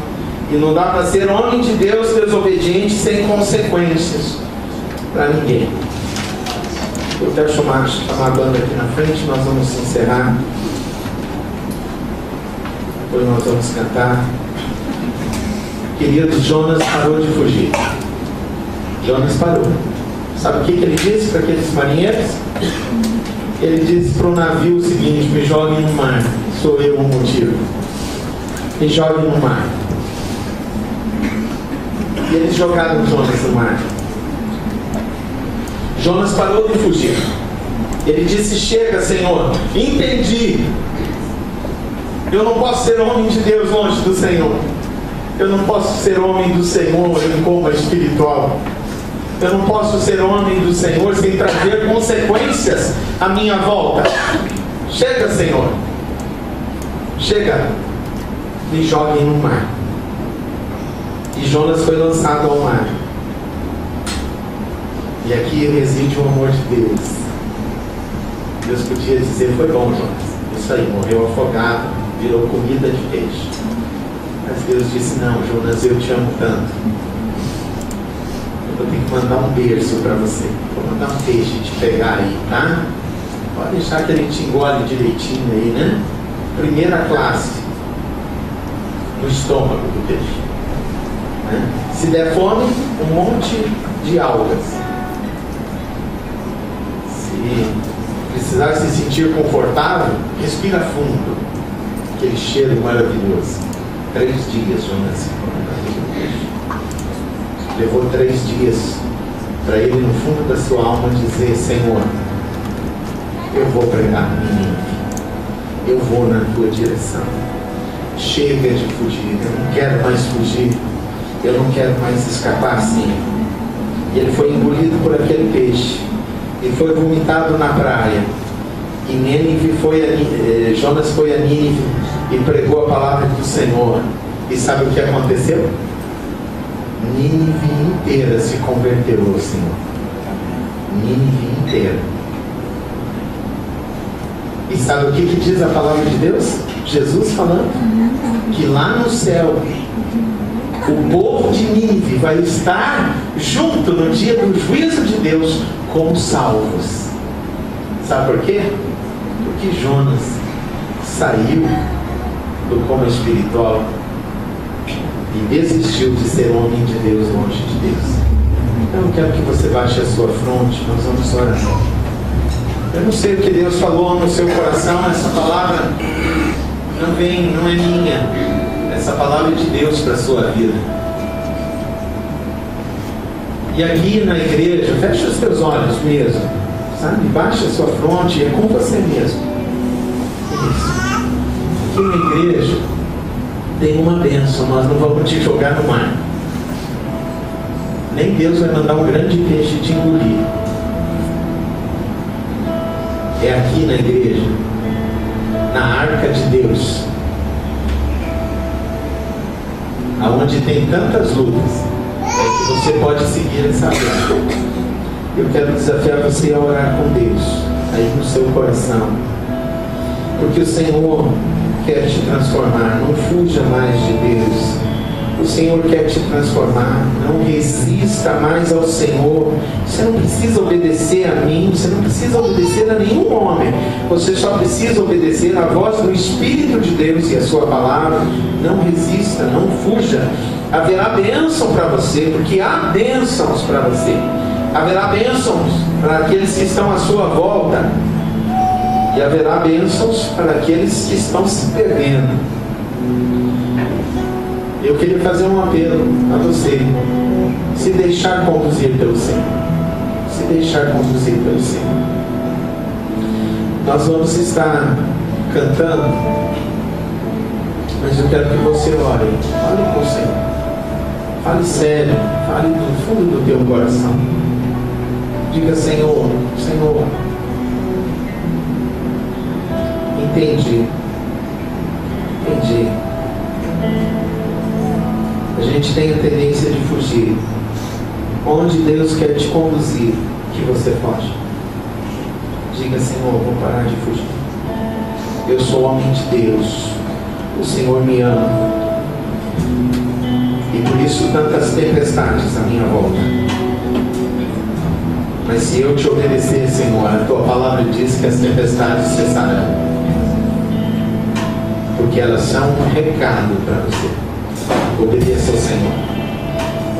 e não dá para ser homem de Deus desobediente sem consequências para ninguém. Eu quero chamar a banda aqui na frente. Nós vamos encerrar, depois nós vamos cantar. Queridos, Jonas parou de fugir. Jonas parou. Sabe o que ele disse para aqueles marinheiros? Ele disse para o navio o seguinte: me joguem no mar, sou eu o motivo. Me joguem no mar. E eles jogaram Jonas no mar. Jonas parou de fugir. Ele disse: chega, Senhor, entendi. Eu não posso ser homem de Deus longe do Senhor. Eu não posso ser homem do Senhor em coma espiritual. Eu não posso ser homem do Senhor sem trazer consequências à minha volta. Chega, Senhor. Chega. Me joguem no mar. E Jonas foi lançado ao mar. E aqui reside o amor de Deus. Deus podia dizer: foi bom, Jonas. Isso aí, morreu afogado, virou comida de peixe. Mas Deus disse: não, Jonas, eu te amo tanto. Eu tenho que mandar um berço para você. Vou mandar um peixe te pegar aí, tá? Pode deixar que ele te engole direitinho aí, né? Primeira classe. no estômago do peixe. Né? Se der fome, um monte de algas. Se precisar se sentir confortável, respira fundo. Aquele cheiro maravilhoso. 3 dias Jonas ficou na barriga do peixe. Levou 3 dias para ele, no fundo da sua alma, dizer: Senhor, eu vou pregar em Nínive, eu vou na tua direção. Chega de fugir, eu não quero mais fugir, eu não quero mais escapar assim. E ele foi engolido por aquele peixe e foi vomitado na praia. E Jonas foi a Nínive e pregou a palavra do Senhor. E sabe o que aconteceu? Nínive inteira se converteu ao Senhor. Nínive inteira. E sabe o que diz a palavra de Deus? Jesus falando que lá no céu o povo de Nínive vai estar junto no dia do juízo de Deus como salvos. Sabe por quê? Porque Jonas saiu do coma espiritual e desistiu de ser homem de Deus longe de Deus. Então eu quero que você baixe a sua fronte, nós vamos orar. Eu não sei o que Deus falou no seu coração, essa palavra não é minha, essa palavra é de Deus para a sua vida. E aqui na igreja, fecha os teus olhos mesmo, sabe? Baixa a sua fronte, é com você mesmo. Isso. Aqui na igreja tem uma bênção, nós não vamos te jogar no mar. Nem Deus vai mandar um grande peixe te engolir. É aqui na igreja, na arca de Deus, aonde tem tantas lutas, é que você pode seguir essa luta. Eu quero desafiar você a orar com Deus, aí no seu coração, porque o Senhor quer te transformar. Não fuja mais de Deus. O Senhor quer te transformar. Não resista mais ao Senhor. Você não precisa obedecer a mim, você não precisa obedecer a nenhum homem. Você só precisa obedecer à voz do Espírito de Deus e a sua palavra. Não resista, não fuja. Haverá bênção para você, porque há bênçãos para você. Haverá bênçãos para aqueles que estão à sua volta. E haverá bênçãos para aqueles que estão se perdendo. Eu queria fazer um apelo a você. Se deixar conduzir pelo Senhor. Se deixar conduzir pelo Senhor. Nós vamos estar cantando, mas eu quero que você ore. Fale com o Senhor. Fale sério. Fale do fundo do teu coração. Diga: Senhor, Senhor, entendi. A gente tem a tendência de fugir. Onde Deus quer te conduzir, que você foge. Diga: Senhor, vou parar de fugir. Eu sou homem de Deus. O Senhor me ama. E por isso tantas tempestades à minha volta. Mas se eu te obedecer, Senhor, a tua palavra diz que as tempestades cessarão. Porque elas são um recado para você. Obedeça ao Senhor.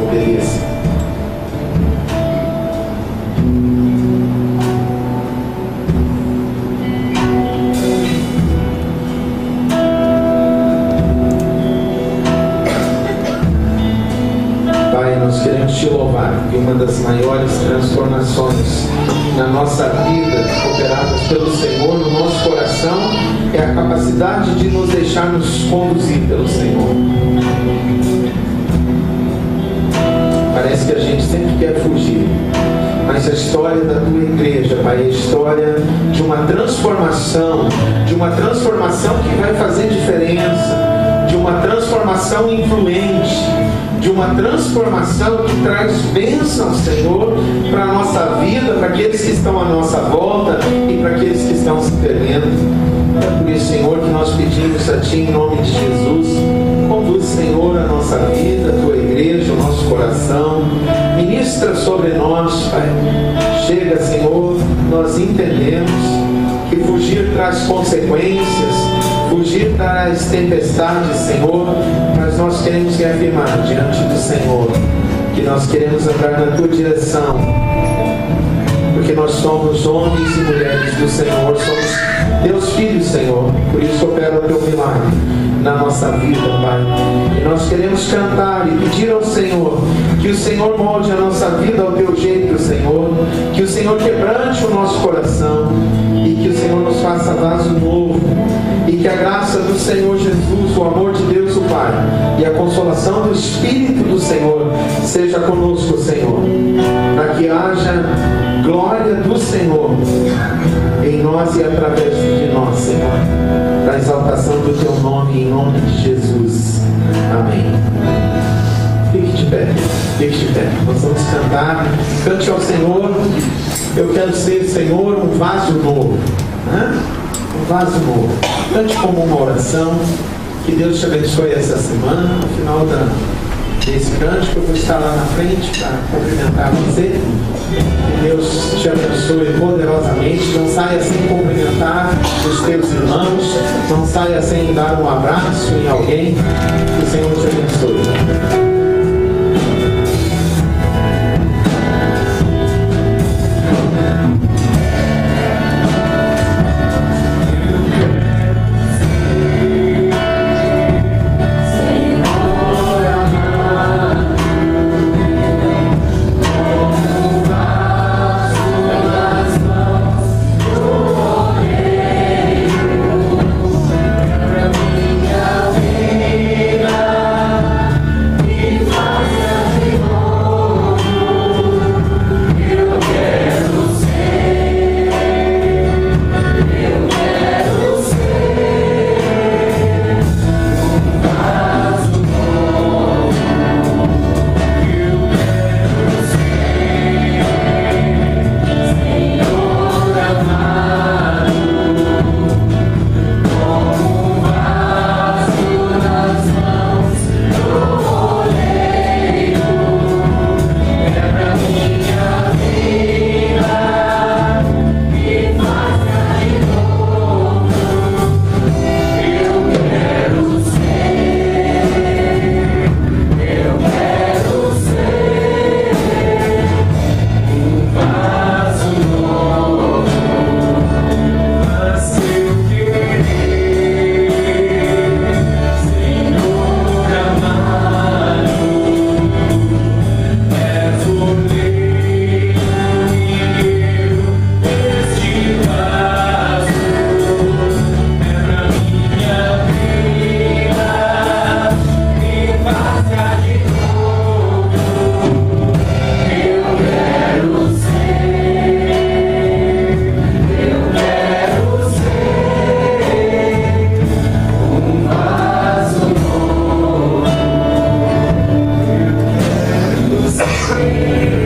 Obedeça. Pai, nós queremos te louvar, porque uma das maiores transformações na nossa vida, operadas pelo Senhor, no nosso coração, é a capacidade de nos deixarmos conduzir pelo Senhor. Parece que a gente sempre quer fugir, mas a história da tua igreja, Pai, é a história de uma transformação que vai fazer diferença, de uma transformação influente, de uma transformação que traz bênção, Senhor, para a nossa vida, para aqueles que estão à nossa volta e para aqueles que estão se perdendo. É por isso, Senhor, que nós pedimos a Ti, em nome de Jesus, conduz, Senhor, a nossa vida, a Tua igreja, o nosso coração, ministra sobre nós, Pai. Chega, Senhor, nós entendemos que fugir traz consequências, fugir fugir das tempestades, Senhor, mas nós queremos reafirmar diante do Senhor que nós queremos andar na tua direção, porque nós somos homens e mulheres do Senhor, somos teus filhos, Senhor, por isso opera o teu milagre na nossa vida, Pai. E nós queremos cantar e pedir ao Senhor que o Senhor molde a nossa vida ao teu jeito, Senhor, que o Senhor quebrante o nosso coração e que o Senhor nos faça vaso novo, e que a graça do Senhor Jesus, o amor de Deus o Pai e a consolação do Espírito do Senhor seja conosco, Senhor, para que haja glória do Senhor em nós e através de nós, Senhor, da exaltação do teu nome, em nome de Jesus. Amém. Fique de pé, fique de pé. Nós vamos cantar. Cante ao Senhor. Eu quero ser, Senhor, um vaso novo. Um vaso novo. Cante como uma oração. Que Deus te abençoe essa semana. No final desse cântico, eu vou estar lá na frente para cumprimentar você. Que Deus te abençoe poderosamente. Não saia sem cumprimentar os teus irmãos. Não saia sem dar um abraço em alguém. Que o Senhor te abençoe. Sim.